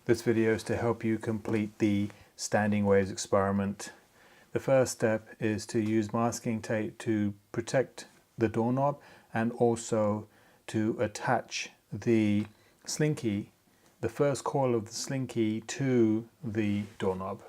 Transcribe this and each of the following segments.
This video is to help you complete the standing waves experiment. The first step is to use masking tape to protect the doorknob and also to attach the slinky, the first coil of the slinky, to the doorknob.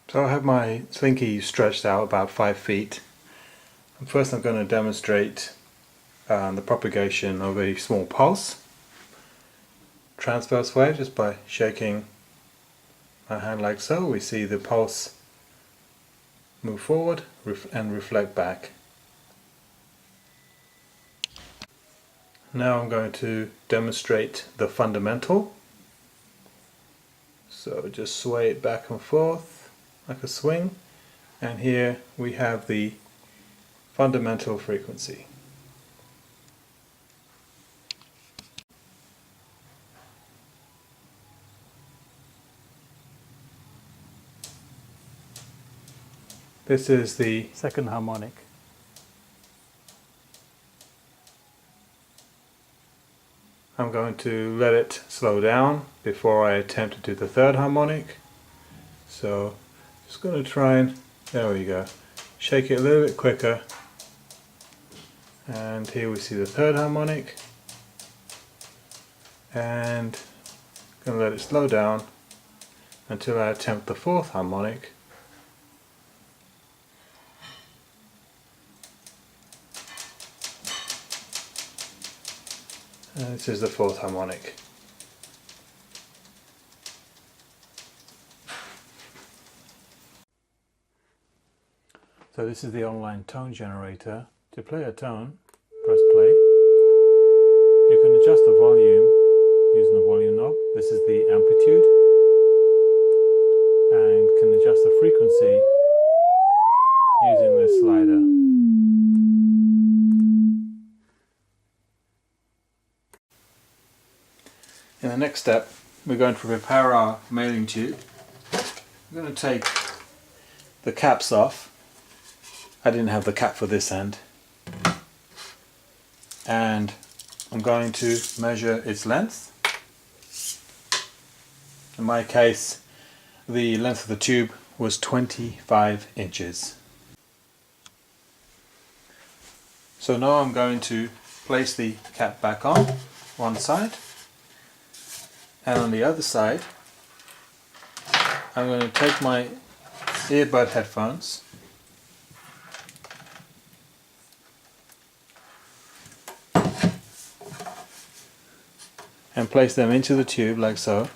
So I have my slinky stretched out about 5 feet. And first I'm going to demonstrate the propagation of a small pulse. Transverse wave, just by shaking my hand like so, we see the pulse move forward and reflect back. Now I'm going to demonstrate the fundamental. So just sway it back and forth like a swing, and here we have the fundamental frequency. This is the second harmonic. I'm going to let it slow down before I attempt to do the third harmonic. So just going to try and, there we go, shake it a little bit quicker, and here we see the third harmonic, and I'm going to let it slow down until I attempt the fourth harmonic. And this is the fourth harmonic. So this is the online tone generator. To play a tone, press play. You can adjust the volume using the volume knob. This is the amplitude, and can adjust the frequency using this slider. In the next step, we're going to prepare our mailing tube. I'm going to take the caps off. I didn't have the cap for this end, and I'm going to measure its length. In my case, the length of the tube was 25 inches. So now I'm going to place the cap back on one side, and on the other side I'm going to take my earbud headphones and place them into the tube like so,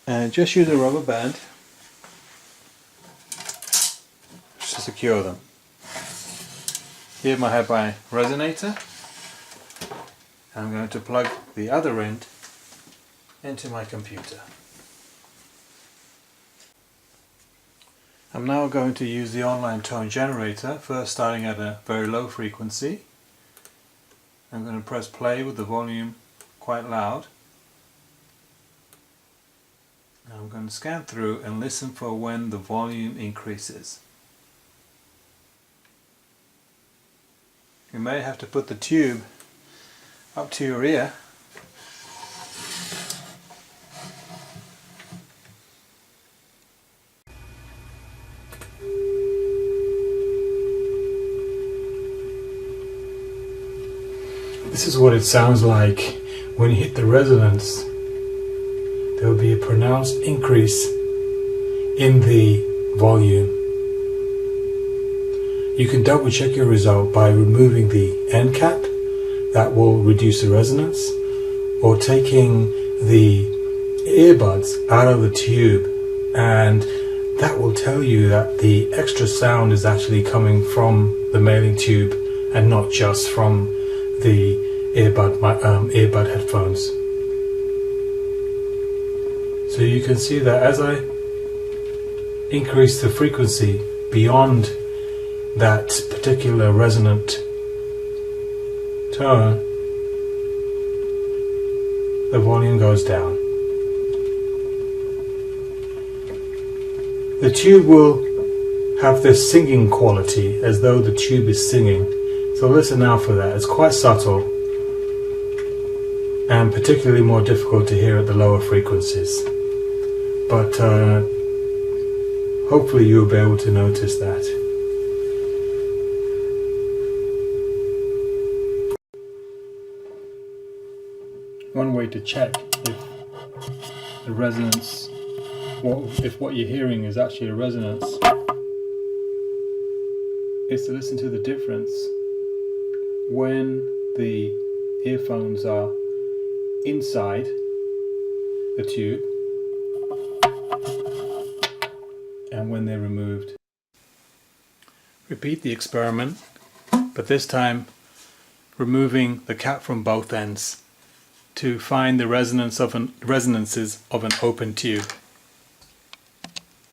and just use a rubber band to secure them. Here I have my resonator. I'm going to plug the other end into my computer. I'm now going to use the online tone generator, first starting at a very low frequency. I'm going to press play with the volume quite loud. Now I'm going to scan through and listen for when the volume increases. You may have to put the tube up to your ear. This is what it sounds like when you hit the resonance. There will be a pronounced increase in the volume. You can double check your result by removing the end cap. That will reduce the resonance, or taking the earbuds out of the tube, and that will tell you that the extra sound is actually coming from the mailing tube and not just from the earbud headphones. So you can see that as I increase the frequency beyond that particular resonant tone, the volume goes down. The tube will have this singing quality, as though the tube is singing. So listen out for that. It's quite subtle and particularly more difficult to hear at the lower frequencies. But hopefully you'll be able to notice that. One way to check if the resonance, if what you're hearing is actually a resonance, is to listen to the difference when the earphones are inside the tube and when they're removed. Repeat the experiment, but this time removing the cap from both ends to find the resonances of an open tube.